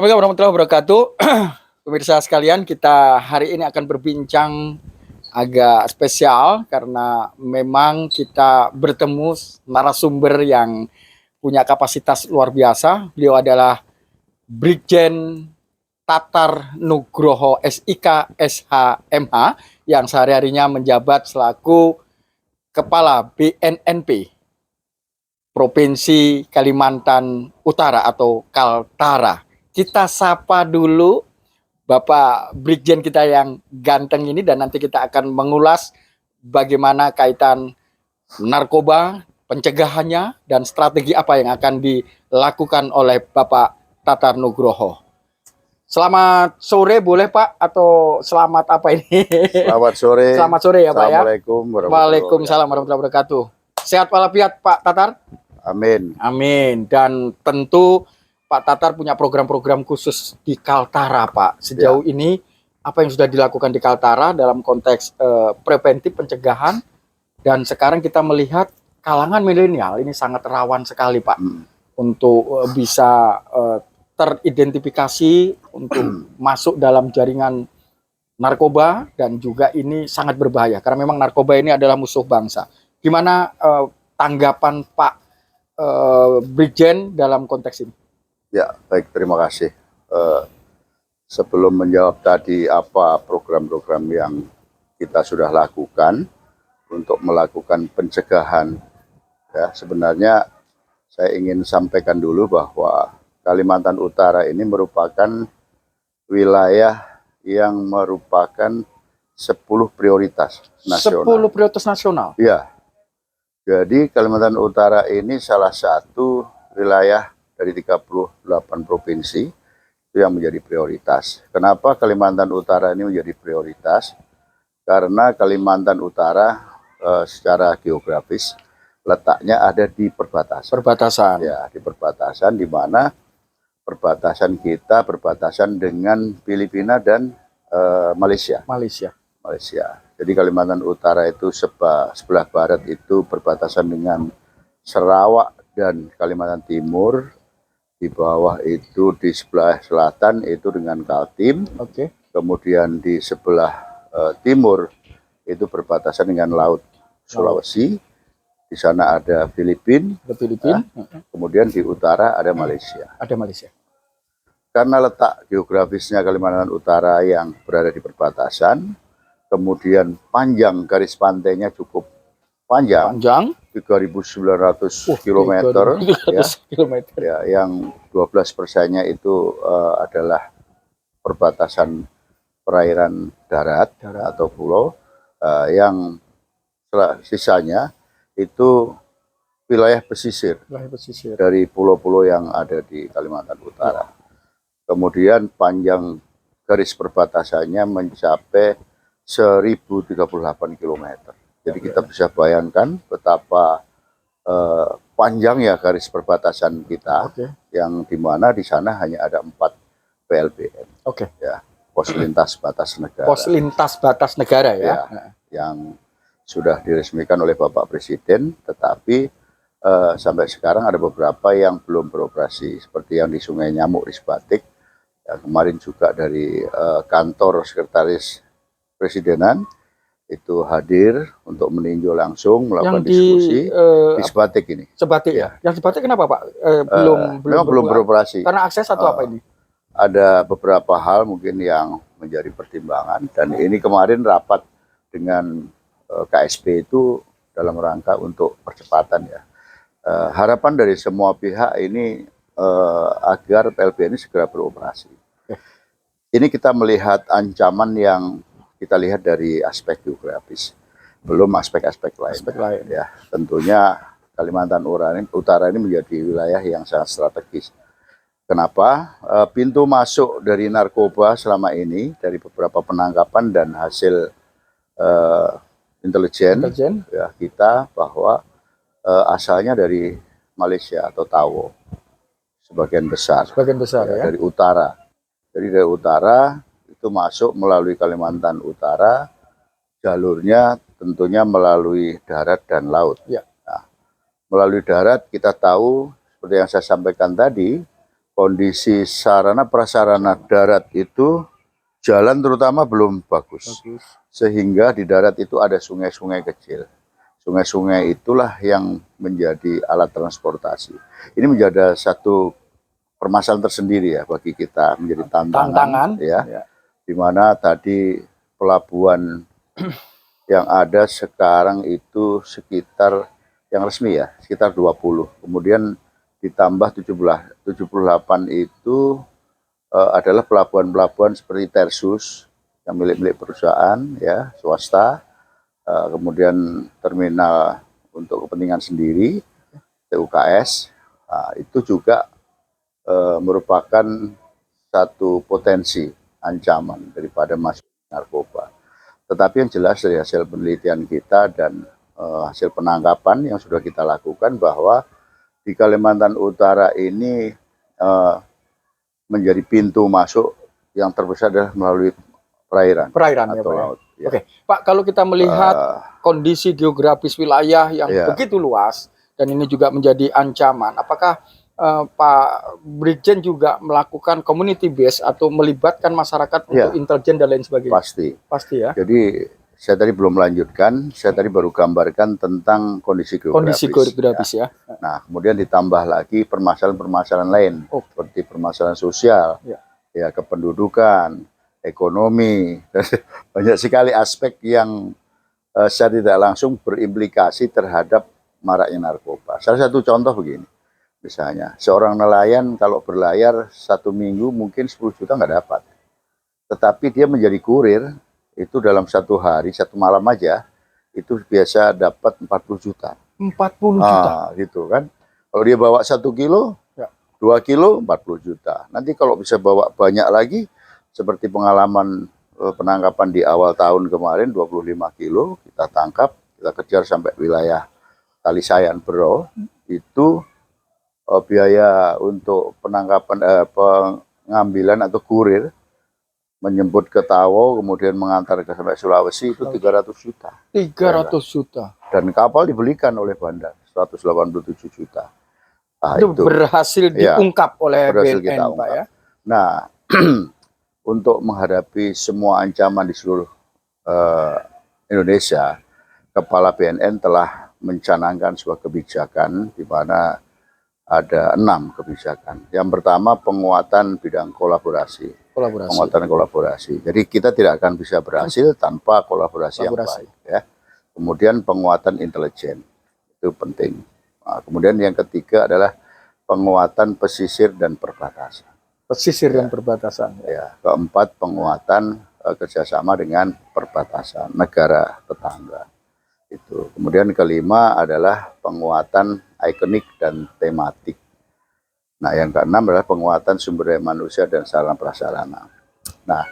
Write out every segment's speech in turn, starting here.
Assalamualaikum warahmatullahi wabarakatuh. Pemirsa sekalian, kita hari ini akan berbincang agak spesial karena memang kita bertemu narasumber yang punya kapasitas luar biasa. Beliau adalah Brigjen Tatar Nugroho SIK SHMH yang sehari-harinya menjabat selaku Kepala BNNP Provinsi Kalimantan Utara atau Kaltara. Kita sapa dulu Bapak Brigjen kita yang ganteng ini dan nanti kita akan mengulas bagaimana kaitan narkoba, pencegahannya, dan strategi apa yang akan dilakukan oleh Bapak Tatar Nugroho. Selamat sore boleh Pak atau selamat apa ini? Selamat sore. Selamat sore ya Pak ya. Assalamualaikum Waalaikumsalam warahmatullahi wabarakatuh. Sehat walafiat Pak Tatar? Amin. Amin. Dan tentu Pak Tatar punya program-program khusus di Kaltara, Pak. Sejauh ini apa yang sudah dilakukan di Kaltara dalam konteks preventif pencegahan, dan sekarang kita melihat kalangan milenial ini sangat rawan sekali, Pak, untuk bisa teridentifikasi untuk masuk dalam jaringan narkoba, dan juga ini sangat berbahaya karena memang narkoba ini adalah musuh bangsa. Gimana tanggapan Pak Brigjen dalam konteks ini? Ya, baik, terima kasih. Sebelum menjawab tadi apa program-program yang kita sudah lakukan untuk melakukan pencegahan, ya sebenarnya saya ingin sampaikan dulu bahwa Kalimantan Utara ini merupakan wilayah yang merupakan 10 prioritas nasional. 10 prioritas nasional? Ya, jadi Kalimantan Utara ini salah satu wilayah dari 38 provinsi itu yang menjadi prioritas. Kenapa Kalimantan Utara ini menjadi prioritas? Karena Kalimantan Utara secara geografis letaknya ada di perbatasan. Perbatasan. Ya, di perbatasan, di mana perbatasan kita berbatasan dengan Filipina dan Malaysia. Jadi Kalimantan Utara itu sebelah barat itu berbatasan dengan Sarawak dan Kalimantan Timur. Di bawah itu di sebelah selatan itu dengan Kaltim. Kemudian di sebelah timur itu berbatasan dengan Laut Sulawesi. Di sana ada Filipina. Kemudian di utara ada Malaysia. Karena letak geografisnya Kalimantan Utara yang berada di perbatasan, kemudian panjang garis pantainya cukup panjang. 3.900 km, ya, yang 12%-nya itu adalah perbatasan perairan darat atau pulau, yang sisanya itu wilayah pesisir dari pulau-pulau yang ada di Kalimantan Utara. Kemudian panjang garis perbatasannya mencapai 1.038 km. Jadi kita bisa bayangkan betapa panjangnya garis perbatasan kita, yang dimana di sana hanya ada 4 PLBN, ya, pos lintas batas negara. Pos lintas batas negara ya, yang sudah diresmikan oleh Bapak Presiden, tetapi sampai sekarang ada beberapa yang belum beroperasi, seperti yang di Sungai Nyamuk, Risbatik. Ya, kemarin juga dari kantor Sekretaris Presidenan itu hadir untuk meninjau langsung, melakukan diskusi di Sebatik ini. Sebatik ya? Yang Sebatik kenapa Pak? Belum beroperasi. Karena akses atau apa ini? Ada beberapa hal mungkin yang menjadi pertimbangan, dan ini kemarin rapat dengan KSP itu dalam rangka untuk percepatan ya. Harapan dari semua pihak ini agar PLB ini segera beroperasi. Ini kita melihat ancaman yang kita lihat dari aspek geografis, belum aspek-aspek lain. Ya, tentunya Kalimantan Utara ini menjadi wilayah yang sangat strategis. Kenapa? Pintu masuk dari narkoba selama ini dari beberapa penangkapan dan hasil intelijen ya kita, bahwa asalnya dari Malaysia atau Tawo sebagian besar ya, dari utara. Jadi dari utara itu masuk melalui Kalimantan Utara, jalurnya tentunya melalui darat dan laut. Nah, melalui darat kita tahu seperti yang saya sampaikan tadi, kondisi sarana prasarana darat itu jalan terutama belum bagus. Sehingga di darat itu ada sungai-sungai kecil. Sungai-sungai itulah yang menjadi alat transportasi. Ini menjadi satu permasalahan tersendiri ya bagi kita, menjadi tantangan ya. Di mana tadi pelabuhan yang ada sekarang itu sekitar yang resmi ya, sekitar 20. Kemudian ditambah 78 itu adalah pelabuhan-pelabuhan seperti Tersus yang milik perusahaan ya, swasta. Kemudian terminal untuk kepentingan sendiri, TUKS. Nah, itu juga merupakan satu potensi ancaman daripada masuk narkoba. Tetapi yang jelas dari hasil penelitian kita dan hasil penangkapan yang sudah kita lakukan bahwa di Kalimantan Utara ini menjadi pintu masuk yang terbesar adalah melalui perairan ya, atau Pak, laut. Ya. Oke, Pak, kalau kita melihat kondisi geografis wilayah yang begitu luas dan ini juga menjadi ancaman, apakah Pak Brigjen juga melakukan community base atau melibatkan masyarakat untuk intelijen dan lain sebagainya? Pasti ya. Jadi saya tadi belum melanjutkan, saya tadi baru gambarkan tentang kondisi geografis ya. Nah, kemudian ditambah lagi permasalahan-permasalahan lain seperti permasalahan sosial, ya kependudukan, ekonomi, banyak sekali aspek yang secara tidak langsung berimplikasi terhadap maraknya narkoba. Salah satu contoh begini. Misalnya, seorang nelayan kalau berlayar 1 minggu mungkin 10 juta nggak dapat. Tetapi dia menjadi kurir, itu dalam 1 hari, 1 malam aja, itu biasa dapat 40 juta. 40 juta? Gitu kan. Kalau dia bawa 1 kilo, 2 kilo, 40 juta. Nanti kalau bisa bawa banyak lagi, seperti pengalaman penangkapan di awal tahun kemarin, 25 kilo, kita tangkap, kita kejar sampai wilayah Talisayan, Bro, itu biaya untuk penangkapan pengambilan atau kurir menjemput ke Tawo kemudian mengantar ke sampai Sulawesi itu 300 juta. 300 juta. Dan kapal dibelikan oleh bandar 187 juta. Nah, itu berhasil diungkap oleh BNN, Pak ya. Nah, untuk menghadapi semua ancaman di seluruh Indonesia, Kepala BNN telah mencanangkan sebuah kebijakan di mana ada 6 kebijakan. Yang pertama penguatan bidang kolaborasi. Penguatan kolaborasi. Jadi kita tidak akan bisa berhasil tanpa kolaborasi yang baik. Ya. Kemudian penguatan intelijen. Itu penting. Nah, kemudian yang ketiga adalah penguatan pesisir dan perbatasan. Pesisir dan perbatasan. Ya. Keempat penguatan kerjasama dengan perbatasan negara tetangga. Itu. Kemudian kelima adalah penguatan ikonik dan tematik. Nah, yang keenam adalah penguatan sumber daya manusia dan sarana prasarana. Nah,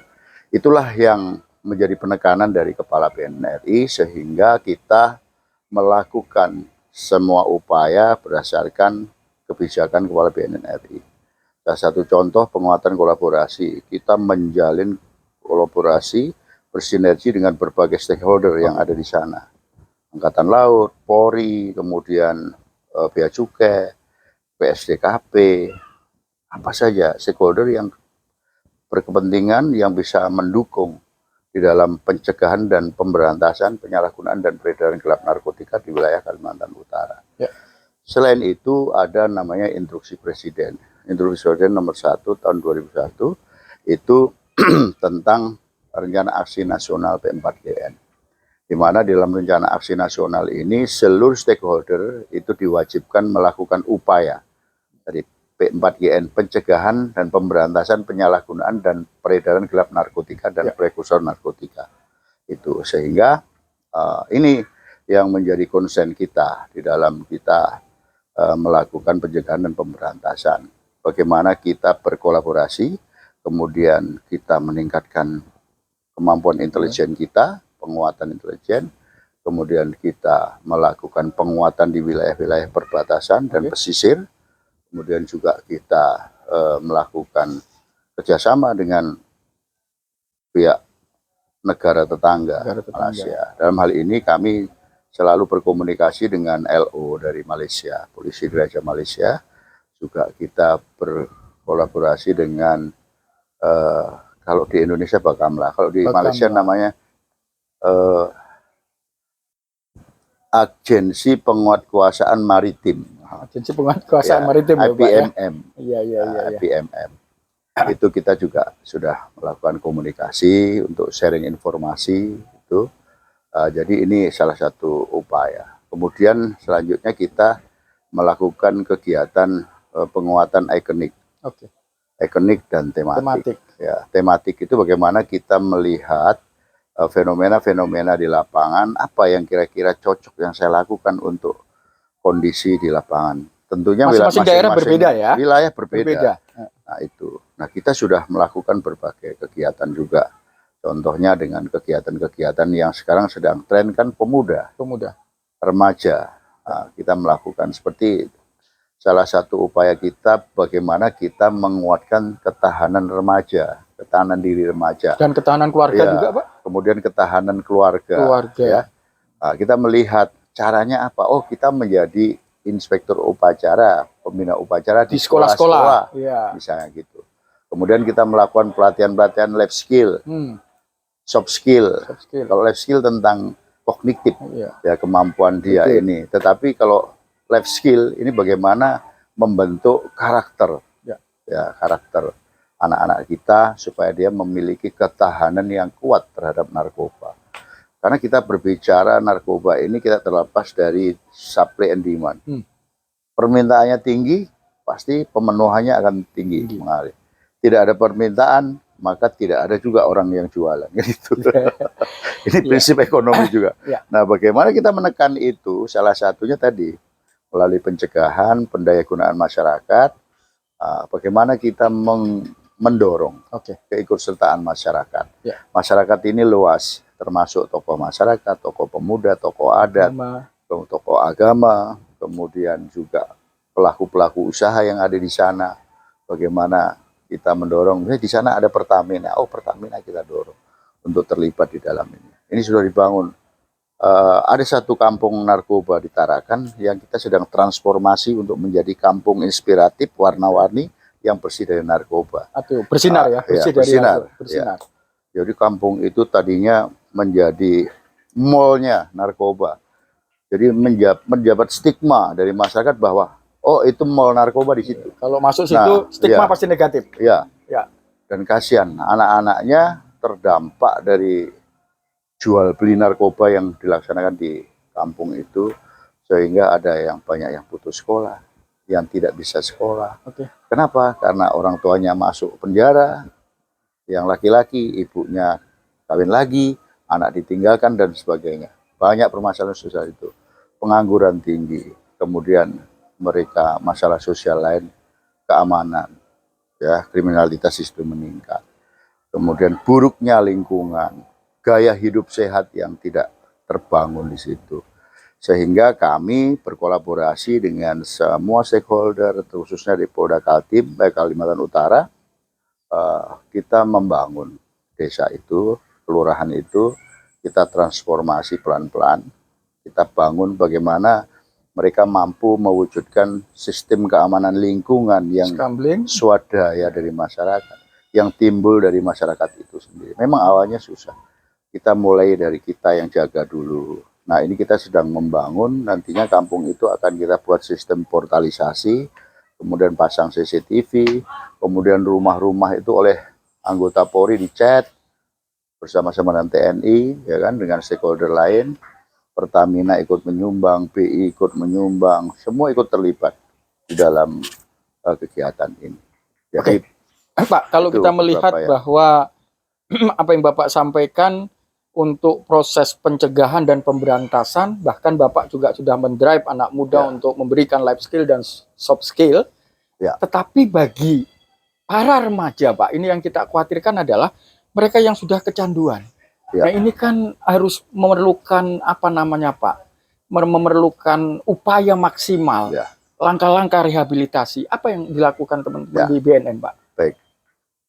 itulah yang menjadi penekanan dari Kepala BNN RI sehingga kita melakukan semua upaya berdasarkan kebijakan Kepala BNN RI. Salah satu contoh penguatan kolaborasi, kita menjalin kolaborasi bersinergi dengan berbagai stakeholder yang ada di sana. Angkatan Laut, Polri, kemudian Bea Cukai, PSDKP, apa saja stakeholder yang berkepentingan yang bisa mendukung di dalam pencegahan dan pemberantasan penyalahgunaan dan peredaran gelap narkotika di wilayah Kalimantan Utara. Ya. Selain itu ada namanya Instruksi Presiden. Instruksi Presiden nomor 1 tahun 2001 itu tentang Rencana Aksi Nasional P4GN. Di mana dalam rencana aksi nasional ini seluruh stakeholder itu diwajibkan melakukan upaya dari P4GN pencegahan dan pemberantasan penyalahgunaan dan peredaran gelap narkotika dan prekursor narkotika. Itu sehingga ini yang menjadi konsen kita di dalam kita melakukan pencegahan dan pemberantasan. Bagaimana kita berkolaborasi, kemudian kita meningkatkan kemampuan intelijen kita, penguatan intelijen, kemudian kita melakukan penguatan di wilayah-wilayah perbatasan dan pesisir, kemudian juga kita melakukan kerjasama dengan pihak negara tetangga, Malaysia. Dalam hal ini kami selalu berkomunikasi dengan LO dari Malaysia, Polisi Diraja Malaysia, juga kita berkolaborasi dengan kalau di Indonesia Bakamla, kalau di Bakamla. Malaysia namanya Agensi Penguatkuasaan Maritim. Agensi Penguatkuasaan Ya, Maritim ya, Pak ya. IPMM. Iya, iya, iya. Iya. IPMM. Itu kita juga sudah melakukan komunikasi untuk sharing informasi itu. Jadi ini salah satu upaya. Kemudian selanjutnya kita melakukan kegiatan penguatan ikonik. Oke. Ikonik dan tematik. Tematik. Ya, tematik itu bagaimana kita melihat fenomena-fenomena di lapangan, apa yang kira-kira cocok yang saya lakukan untuk kondisi di lapangan. Tentunya Masing-masing daerah berbeda ya. Wilayah berbeda. Berbeda. Nah itu. Nah kita sudah melakukan berbagai kegiatan juga. Contohnya dengan kegiatan-kegiatan yang sekarang sedang tren kan pemuda, remaja. Nah, kita melakukan seperti itu. Salah satu upaya kita bagaimana kita menguatkan ketahanan remaja, ketahanan diri remaja. Dan ketahanan keluarga ya, juga, Pak. Kemudian ketahanan keluarga. Ya. Nah, kita melihat caranya apa? Oh, kita menjadi inspektur upacara, pembina upacara di sekolah-sekolah, ya. Misalnya gitu. Kemudian kita melakukan pelatihan-pelatihan life skill, soft skill. Kalau life skill tentang kognitif, ya kemampuan dia. Betul. Ini. Tetapi kalau life skill ini bagaimana membentuk karakter, ya karakter anak-anak kita supaya dia memiliki ketahanan yang kuat terhadap narkoba. Karena kita berbicara narkoba ini kita terlepas dari supply and demand. Permintaannya tinggi, pasti pemenuhannya akan tinggi. Mengalir. Tidak ada permintaan, maka tidak ada juga orang yang jualan. Gitu. Ini prinsip ekonomi juga. Nah, bagaimana kita menekan itu? Salah satunya tadi melalui pencegahan, pendayagunaan masyarakat, bagaimana kita mendorong keikutsertaan masyarakat. Masyarakat ini luas, termasuk tokoh masyarakat, tokoh pemuda, tokoh adat, tokoh agama, kemudian juga pelaku-pelaku usaha yang ada di sana. Bagaimana kita mendorong, di sana ada Pertamina, Pertamina kita dorong untuk terlibat di dalam ini. Ini sudah dibangun. Ada satu kampung narkoba di Tarakan yang kita sedang transformasi untuk menjadi kampung inspiratif, warna-warni yang bersih dari narkoba. Bersinar ya, bersih dari bersinar. Bersinar. Ya. Jadi kampung itu tadinya menjadi mallnya narkoba. Jadi menjabat stigma dari masyarakat bahwa itu mall narkoba di situ. Kalau masuk situ stigma pasti negatif. Ya. Dan kasihan anak-anaknya terdampak dari jual beli narkoba yang dilaksanakan di kampung itu, sehingga ada yang banyak yang putus sekolah, yang tidak bisa sekolah. Kenapa? Karena orang tuanya masuk penjara, yang laki-laki ibunya kawin lagi, anak ditinggalkan dan sebagainya. Banyak permasalahan sosial itu, pengangguran tinggi, kemudian mereka masalah sosial lain, keamanan, ya kriminalitas itu meningkat, kemudian buruknya lingkungan, gaya hidup sehat yang tidak terbangun di situ. Sehingga kami berkolaborasi dengan semua stakeholder, khususnya di Polda Kaltim, Kalimantan Utara, kita membangun desa itu, kelurahan itu, kita transformasi pelan-pelan, kita bangun bagaimana mereka mampu mewujudkan sistem keamanan lingkungan yang swadaya dari masyarakat, yang timbul dari masyarakat itu sendiri. Memang awalnya susah. Kita mulai dari kita yang jaga dulu. Nah, ini kita sedang membangun, nantinya kampung itu akan kita buat sistem portalisasi, kemudian pasang CCTV, kemudian rumah-rumah itu oleh anggota Polri dicat bersama-sama dengan TNI, ya kan, dengan stakeholder lain. Pertamina ikut menyumbang, BI ikut menyumbang, semua ikut terlibat di dalam kegiatan ini. Jadi, Pak, kalau kita melihat bahwa apa yang Bapak sampaikan untuk proses pencegahan dan pemberantasan, bahkan Bapak juga sudah mendrive anak muda untuk memberikan life skill dan soft skill. Tetapi bagi para remaja, Pak, ini yang kita khawatirkan adalah mereka yang sudah kecanduan. Nah, ini kan harus memerlukan apa namanya, Pak? Memerlukan upaya maksimal, langkah-langkah rehabilitasi. Apa yang dilakukan teman-teman di BNN, Pak? Baik.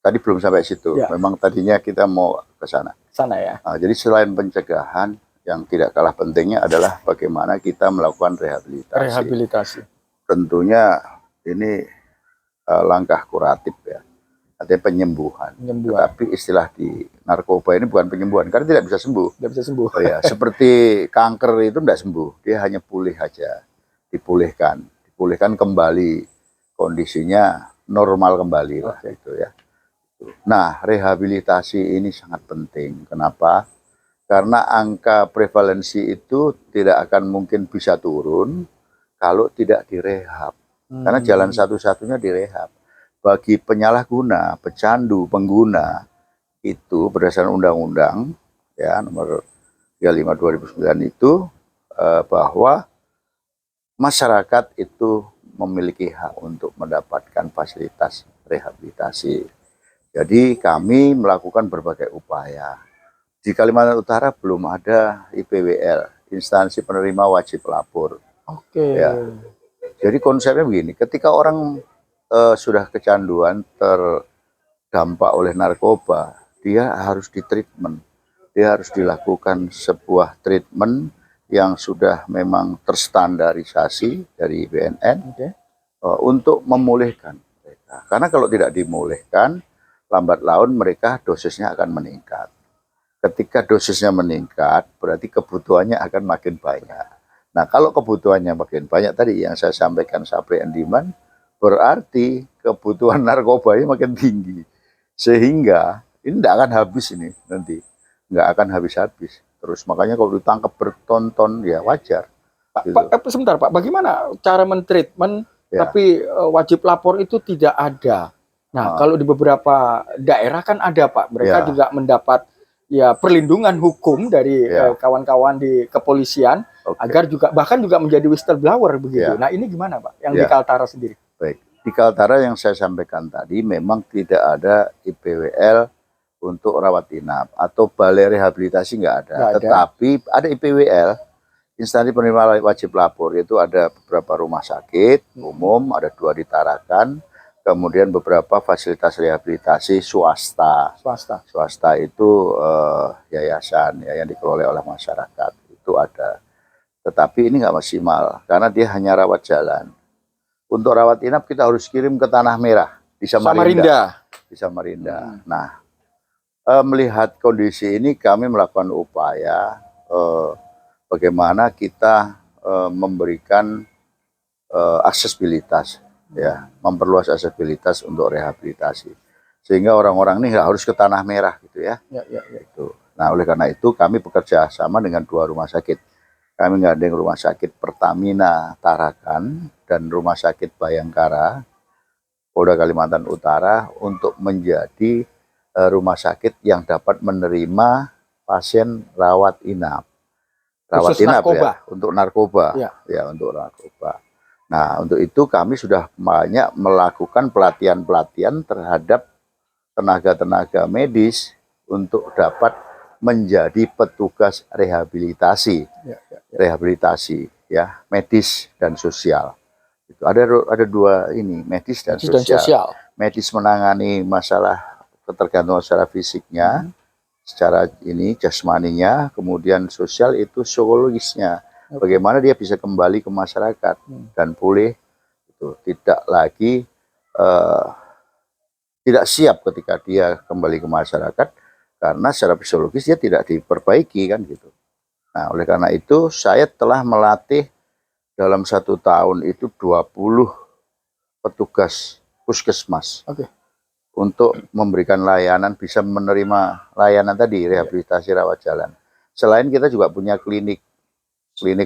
Tadi belum sampai situ. Memang tadinya kita mau ke sana. Ya. Nah, jadi selain pencegahan, yang tidak kalah pentingnya adalah bagaimana kita melakukan rehabilitasi. Rehabilitasi. Tentunya ini langkah kuratif ya, artinya penyembuhan. Tapi istilah di narkoba ini bukan penyembuhan karena tidak bisa sembuh. Tidak bisa sembuh. Oh ya, seperti kanker itu tidak sembuh, dia hanya pulih aja, dipulihkan kembali, kondisinya normal kembali lah itu ya. Nah, rehabilitasi ini sangat penting. Kenapa? Karena angka prevalensi itu tidak akan mungkin bisa turun kalau tidak direhab. Karena jalan satu-satunya direhab. Bagi penyalahguna, pecandu, pengguna, itu berdasarkan undang-undang ya nomor 35 2009 itu bahwa masyarakat itu memiliki hak untuk mendapatkan fasilitas rehabilitasi. Jadi kami melakukan berbagai upaya. Di Kalimantan Utara belum ada IPWL, instansi penerima wajib lapor. Ya. Jadi konsepnya begini, ketika orang sudah kecanduan terdampak oleh narkoba, dia harus ditreatment. Dia harus dilakukan sebuah treatment yang sudah memang terstandarisasi dari BNN untuk memulihkan mereka. Karena kalau tidak dimulihkan, lambat laun mereka dosisnya akan meningkat. Ketika dosisnya meningkat, berarti kebutuhannya akan makin banyak. Nah, kalau kebutuhannya makin banyak tadi yang saya sampaikan supply and demand, berarti kebutuhan narkobanya makin tinggi. Sehingga ini tidak akan habis ini nanti. Nggak akan habis-habis. Terus makanya kalau ditangkap bertonton ya wajar. Pak, sebentar Pak, bagaimana cara mentreatment tapi wajib lapor itu tidak ada? Nah, kalau di beberapa daerah kan ada Pak, mereka juga mendapat ya perlindungan hukum dari kawan-kawan di kepolisian agar juga bahkan juga menjadi whistleblower begitu. Nah, ini gimana Pak yang di Kaltara sendiri? Baik, di Kaltara yang saya sampaikan tadi memang tidak ada IPWL untuk rawat inap atau balai rehabilitasi nggak ada. Tetapi ada IPWL, instansi penerima wajib lapor, itu ada beberapa rumah sakit umum, ada 2 di Tarakan. Kemudian beberapa fasilitas rehabilitasi swasta. Swasta itu yayasan ya, yang dikelola oleh masyarakat itu ada. Tetapi ini nggak maksimal karena dia hanya rawat jalan. Untuk rawat inap kita harus kirim ke Tanah Merah di Samarinda. Di Samarinda. Nah, melihat kondisi ini kami melakukan upaya bagaimana kita memberikan aksesibilitas. Ya, memperluas aksesibilitas untuk rehabilitasi sehingga orang-orang ini nggak harus ke Tanah Merah gitu ya. Itu. Nah, oleh karena itu kami bekerja sama dengan 2 rumah sakit. Kami menggandeng Rumah Sakit Pertamina Tarakan dan Rumah Sakit Bayangkara Polda Kalimantan Utara untuk menjadi rumah sakit yang dapat menerima pasien rawat inap. Rawat inap ya, untuk narkoba. Ya, untuk narkoba. Nah, untuk itu kami sudah banyak melakukan pelatihan-pelatihan terhadap tenaga-tenaga medis untuk dapat menjadi petugas rehabilitasi. Rehabilitasi ya, medis dan sosial. Itu ada 2 ini, medis dan sosial. Medis menangani masalah ketergantungan secara fisiknya, secara ini jasmaninya, kemudian sosial itu psikologisnya. Bagaimana dia bisa kembali ke masyarakat dan pulih, itu tidak lagi tidak siap ketika dia kembali ke masyarakat karena secara psikologis dia tidak diperbaiki kan gitu. Nah, oleh karena itu saya telah melatih dalam 1 tahun itu 20 petugas puskesmas untuk memberikan layanan, bisa menerima layanan tadi rehabilitasi rawat jalan. Selain kita juga punya klinik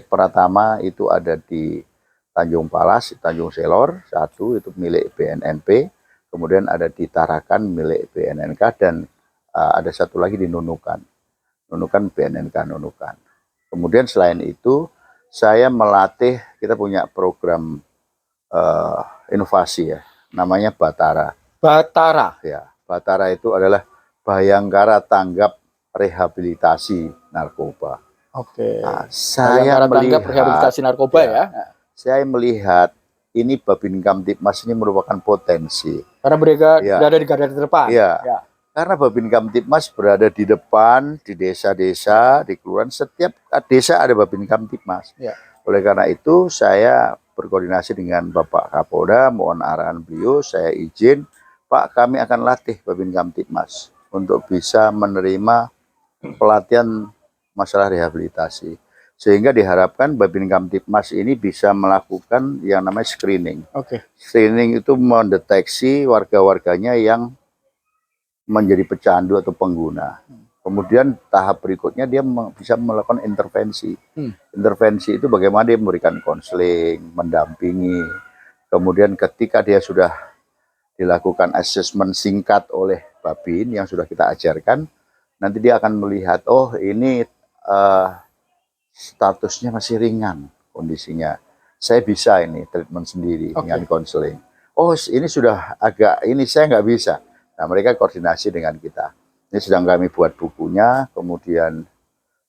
Pratama itu ada di Tanjung Palas, Tanjung Selor, 1 itu milik BNNP, kemudian ada di Tarakan milik BNNK, dan ada 1 lagi di Nunukan BNNK Nunukan. Kemudian selain itu saya melatih, kita punya program inovasi ya, namanya Batara. Ya, Batara itu adalah Bayangkara Tanggap Rehabilitasi Narkoba. Nah, saya melihat rehabilitasi narkoba ya. Saya melihat ini Babin Kamtibmas ini merupakan potensi. Karena mereka berada di garda terdepan. Karena Babin Kamtibmas berada di depan, di desa-desa, di kelurahan, setiap desa ada Babin Kamtibmas. Oleh karena itu saya berkoordinasi dengan Bapak Kapolda, mohon arahan beliau, saya izin, Pak, kami akan latih Babin Kamtibmas untuk bisa menerima pelatihan masalah rehabilitasi. Sehingga diharapkan Babin Kamtibmas ini bisa melakukan yang namanya screening. Oke. Screening itu mendeteksi warga-warganya yang menjadi pecandu atau pengguna. Kemudian tahap berikutnya dia bisa melakukan intervensi. Intervensi itu bagaimana dia memberikan konseling, mendampingi. Kemudian ketika dia sudah dilakukan asesmen singkat oleh Babin yang sudah kita ajarkan, nanti dia akan melihat, oh ini statusnya masih ringan kondisinya. Saya bisa ini treatment sendiri dengan konseling. Oh ini sudah agak, ini saya nggak bisa. Nah mereka koordinasi dengan kita. Ini sedang kami buat bukunya, kemudian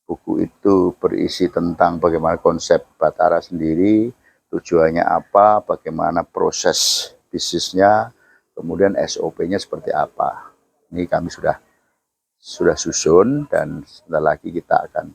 buku itu berisi tentang bagaimana konsep Batara sendiri, tujuannya apa, bagaimana proses bisnisnya, kemudian SOP-nya seperti apa. Ini kami sudah susun dan sebentar lagi kita akan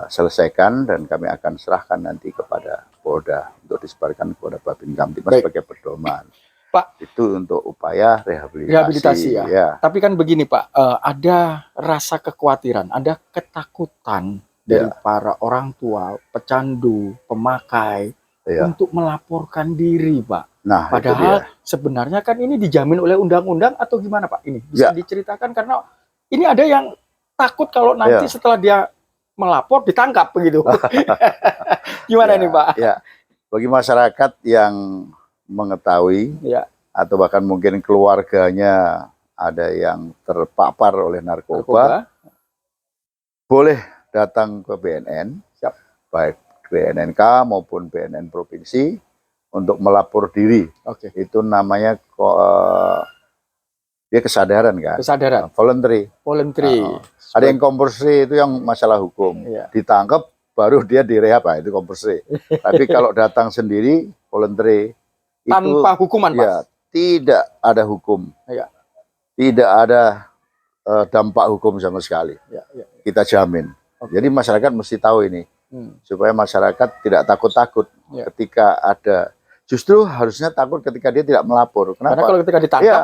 selesaikan dan kami akan serahkan nanti kepada Polda untuk disebarkan kepada Babin Kamtibmas sebagai pedoman. Pak, itu untuk upaya rehabilitasi. Rehabilitasi ya. Ya. Tapi kan begini Pak, ada rasa kekhawatiran, ada ketakutan dari para orang tua, pecandu, pemakai untuk melaporkan diri Pak. Nah, padahal sebenarnya kan ini dijamin oleh undang-undang atau gimana Pak? Ini bisa diceritakan karena ini ada yang takut kalau nanti setelah dia melapor ditangkap begitu. Gimana nih Pak? Ya, bagi masyarakat yang mengetahui atau bahkan mungkin keluarganya ada yang terpapar oleh narkoba, boleh datang ke BNN, baik BNNK maupun BNN provinsi untuk melapor diri. Itu namanya dia kesadaran kan? Kesadaran. Voluntary. Ada yang compulsory, itu yang masalah hukum. Ditangkap baru dia direhab, itu compulsory. Tapi kalau datang sendiri voluntary tanpa hukuman, Pak? Tidak ada hukum. Tidak ada dampak hukum sama sekali. Kita jamin. Jadi masyarakat mesti tahu ini. Supaya masyarakat tidak takut-takut ketika ada. Justru harusnya takut ketika dia tidak melapor. Kenapa? Karena kalau ketika ditangkap,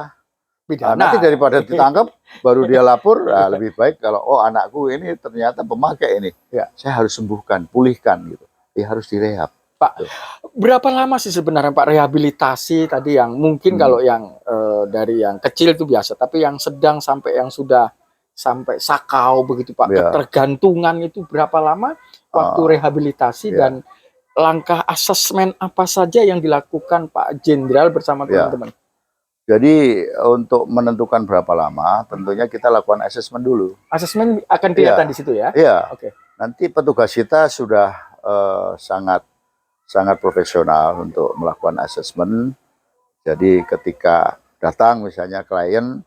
nanti daripada ditangkap, baru dia lapor, lebih baik kalau, oh anakku ini ternyata pemakai ini. Saya harus sembuhkan, pulihkan gitu. Dia harus direhab. Pak, berapa lama sih sebenarnya Pak rehabilitasi tadi yang mungkin kalau yang dari yang kecil itu biasa, tapi yang sedang sampai yang sudah sampai sakau begitu Pak, ketergantungan itu berapa lama waktu rehabilitasi dan langkah asesmen apa saja yang dilakukan Pak Jenderal bersama teman-teman? Jadi untuk menentukan berapa lama, tentunya kita lakukan asesmen dulu. Asesmen akan kelihatan di situ ya? Iya. Nanti petugas kita sudah sangat profesional untuk melakukan asesmen. Jadi ketika datang misalnya klien,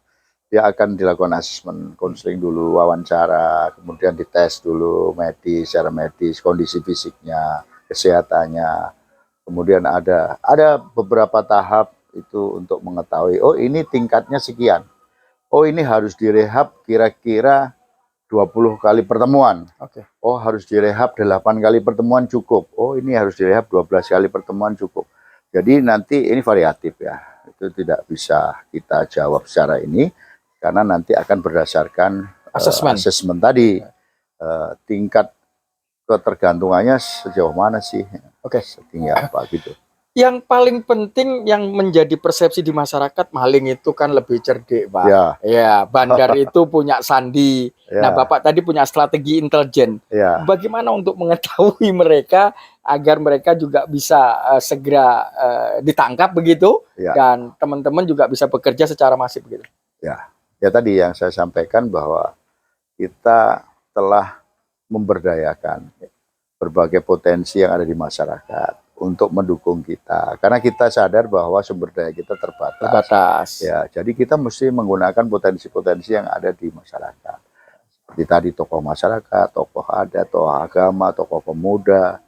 dia akan dilakukan asesmen, konseling dulu, wawancara, kemudian dites dulu medis, secara medis, kondisi fisiknya, kesehatannya. Kemudian ada beberapa tahap itu untuk mengetahui, oh ini tingkatnya sekian. Oh ini harus direhab kira-kira 20 kali pertemuan. Oh harus direhab 8 kali pertemuan cukup. Oh ini harus direhab 12 kali pertemuan cukup. Jadi nanti ini variatif ya. Itu tidak bisa kita jawab secara ini. Karena nanti akan berdasarkan asesmen tadi. Tingkat ketergantungannya sejauh mana sih. Setinggi apa gitu. Yang paling penting yang menjadi persepsi di masyarakat, maling itu kan lebih cerdik Pak. Bandar itu punya sandi. Nah Bapak tadi punya strategi intelijen. Bagaimana untuk mengetahui mereka agar mereka juga bisa segera ditangkap begitu dan teman-teman juga bisa bekerja secara masif begitu. Ya tadi yang saya sampaikan bahwa kita telah memberdayakan berbagai potensi yang ada di masyarakat untuk mendukung kita, karena kita sadar bahwa sumber daya kita terbatas. Jadi kita mesti menggunakan potensi-potensi yang ada di masyarakat. Seperti tadi tokoh masyarakat, tokoh adat, tokoh agama, tokoh pemuda,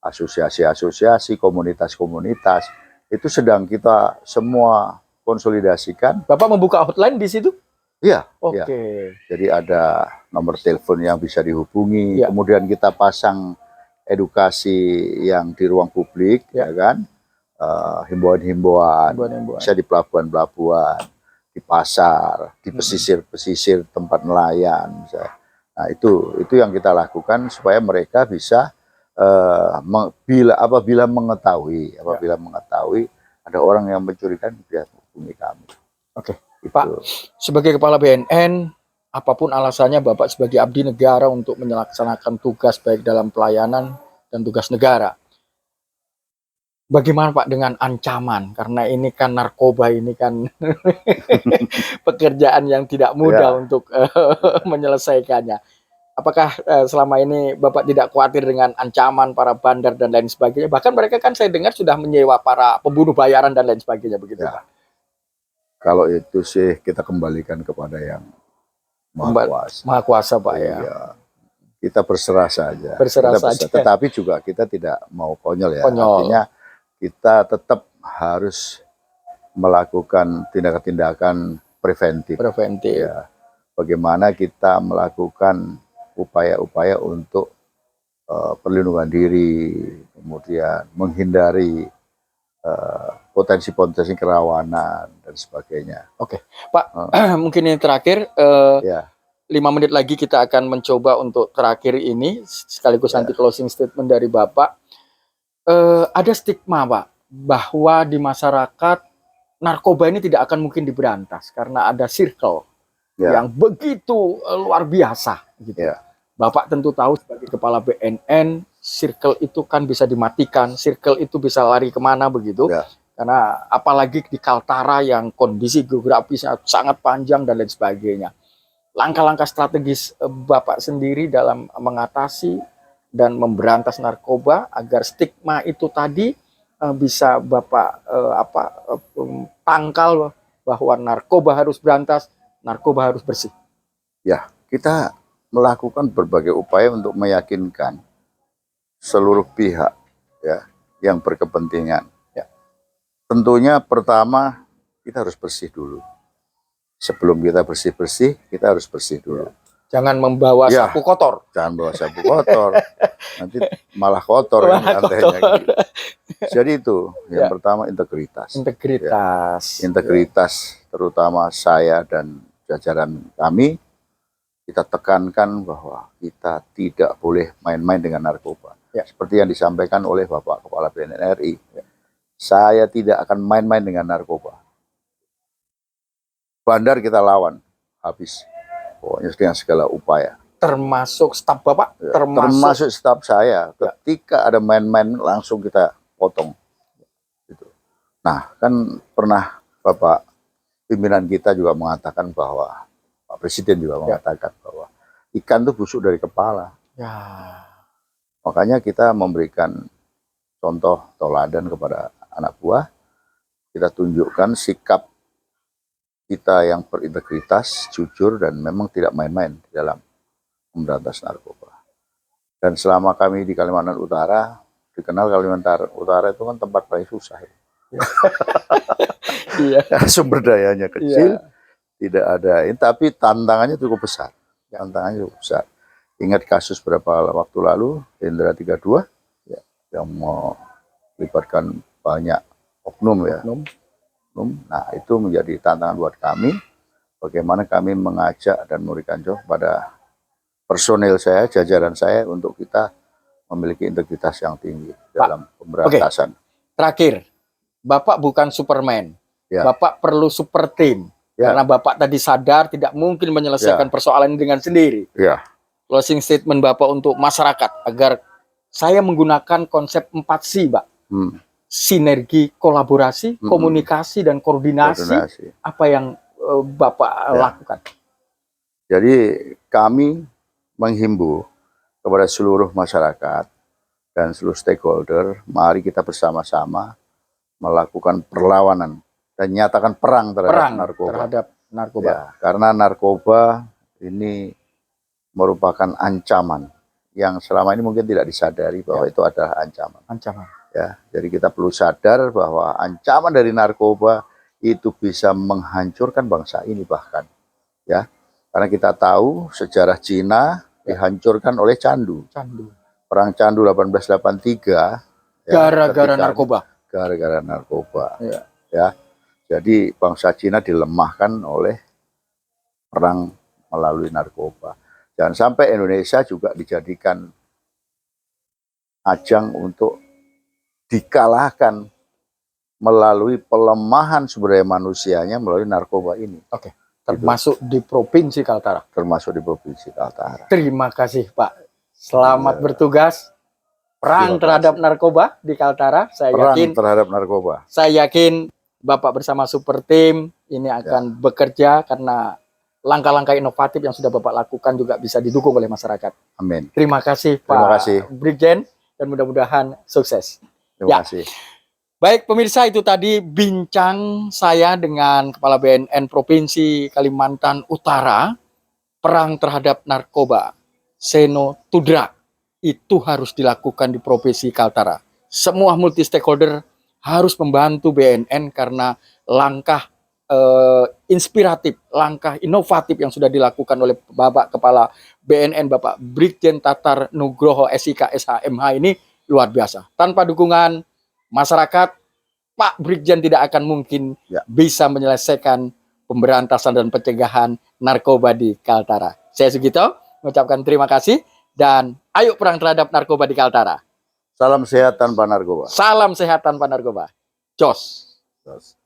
asosiasi-asosiasi, komunitas-komunitas, itu sedang kita semua konsolidasikan. Bapak membuka hotline di situ? Iya. Jadi ada nomor telepon yang bisa dihubungi, kemudian kita pasang edukasi yang di ruang publik, ya kan, himbauan-himbauan, Himbauan-himbauan. bisa di pelabuhan-pelabuhan, di pasar, di pesisir-pesisir tempat nelayan, misalnya. Nah itu yang kita lakukan supaya mereka bisa apabila mengetahui ada orang yang mencurikan, dia hubungi kami. Oke, Gitu. Pak, sebagai Kepala BNN, apapun alasannya Bapak sebagai abdi negara untuk melaksanakan tugas baik dalam pelayanan dan tugas negara. Bagaimana Pak dengan ancaman? Karena ini kan narkoba, ini kan pekerjaan yang tidak mudah untuk menyelesaikannya. Apakah selama ini Bapak tidak khawatir dengan ancaman para bandar dan lain sebagainya? Bahkan mereka kan saya dengar sudah menyewa para pembunuh bayaran dan lain sebagainya, begitu Ya. Pak? Kalau itu sih kita kembalikan kepada yang Maha Kuasa. Maha Kuasa Pak ya. Iya. Kita berserah saja. Berserah saja. Tetapi juga kita tidak mau konyol ya. Konyol. Artinya kita tetap harus melakukan tindakan-tindakan preventif. Preventif. Ya. Bagaimana kita melakukan upaya-upaya untuk perlindungan diri, kemudian menghindari potensi-potensi kerawanan dan sebagainya. Oke, Pak, mungkin ini terakhir. Ya. 5 menit lagi kita akan mencoba untuk terakhir ini, sekaligus nanti closing statement dari Bapak. Ada stigma Pak, bahwa di masyarakat narkoba ini tidak akan mungkin diberantas karena ada circle yang begitu luar biasa gitu. Bapak tentu tahu sebagai Kepala BNN, circle itu kan bisa dimatikan, circle itu bisa lari kemana begitu. Karena apalagi di Kaltara yang kondisi geografisnya sangat panjang dan lain sebagainya. Langkah-langkah strategis Bapak sendiri dalam mengatasi dan memberantas narkoba agar stigma itu tadi bisa Bapak tangkal bahwa narkoba harus berantas, narkoba harus bersih. Ya, kita melakukan berbagai upaya untuk meyakinkan seluruh pihak ya yang berkepentingan. Tentunya pertama kita harus bersih dulu. Sebelum kita bersih-bersih, kita harus bersih dulu. Jangan membawa sapu kotor. Jangan bawa sapu kotor. Nanti malah kotor kan lantainya. Gitu. Jadi itu yang pertama integritas. Integritas terutama saya dan jajaran kami, kita tekankan bahwa kita tidak boleh main-main dengan narkoba. Seperti yang disampaikan oleh Bapak Kepala BNN RI. Saya tidak akan main-main dengan narkoba. Bandar kita lawan habis. Pokoknya dengan segala upaya. Termasuk staf Bapak? Termasuk staf saya. Ketika ada main-main langsung kita potong. Gitu. Nah, kan pernah Bapak pimpinan kita juga mengatakan bahwa, Pak Presiden juga mengatakan bahwa ikan itu busuk dari kepala. Makanya kita memberikan contoh teladan kepada anak buah, kita tunjukkan sikap kita yang berintegritas, jujur, dan memang tidak main-main di dalam memberantas narkoba. Dan selama kami di Kalimantan Utara, dikenal Kalimantan Utara itu kan tempat paling susah. Sumber dayanya kecil, tidak ada, tapi tantangannya cukup besar. Ingat kasus beberapa waktu lalu, Hendra 32, yang melibatkan banyak oknum ya. Nah, itu menjadi tantangan buat kami. Bagaimana kami mengajak dan memberikan contoh pada personil saya, jajaran saya untuk kita memiliki integritas yang tinggi dalam pemberantasan. Terakhir, Bapak bukan Superman. Bapak perlu super team. Karena Bapak tadi sadar tidak mungkin menyelesaikan persoalan ini dengan sendiri. Closing statement Bapak untuk masyarakat agar saya menggunakan konsep 4C, Pak. Sinergi, kolaborasi, komunikasi, dan koordinasi. Apa yang Bapak lakukan? Jadi kami menghimbau kepada seluruh masyarakat dan seluruh stakeholder, mari kita bersama-sama melakukan perlawanan dan nyatakan perang terhadap narkoba. Karena narkoba ini merupakan ancaman yang selama ini mungkin tidak disadari bahwa itu adalah ancaman. Jadi kita perlu sadar bahwa ancaman dari narkoba itu bisa menghancurkan bangsa ini bahkan. Karena kita tahu sejarah Cina dihancurkan oleh candu. Perang Candu 1883 ya, Gara-gara ketika- narkoba. gara-gara narkoba. Ya. Ya. Jadi bangsa Cina dilemahkan oleh perang melalui narkoba. Jangan sampai Indonesia juga dijadikan ajang untuk dikalahkan melalui pelemahan sumber daya manusianya melalui narkoba ini, Termasuk di Provinsi Kaltara. termasuk di Provinsi Kaltara. Terima kasih Pak. Selamat Iya. bertugas. Perang Terima terhadap kasih. narkoba di Kaltara. Perang terhadap narkoba. Saya yakin Bapak bersama super tim ini akan bekerja karena langkah-langkah inovatif yang sudah Bapak lakukan juga bisa didukung oleh masyarakat. Amin. Terima kasih Pak Terima kasih. Brigjen dan mudah-mudahan sukses. Terima Ya. kasih. Baik pemirsa, itu tadi bincang saya dengan Kepala BNN Provinsi Kalimantan Utara. Perang terhadap narkoba, Seno Tudra, itu harus dilakukan di Provinsi Kaltara. Semua multi stakeholder harus membantu BNN karena langkah inspiratif, langkah inovatif yang sudah dilakukan oleh Bapak Kepala BNN, Bapak Brigjen Tatar Nugroho SIK SHMH ini luar biasa. Tanpa dukungan masyarakat, Pak Brigjen tidak akan mungkin bisa menyelesaikan pemberantasan dan pencegahan narkoba di Kaltara. Saya Sugito mengucapkan terima kasih dan ayo perang terhadap narkoba di Kaltara. Salam sehat tanpa narkoba. Salam sehat tanpa narkoba. Jos. Terus.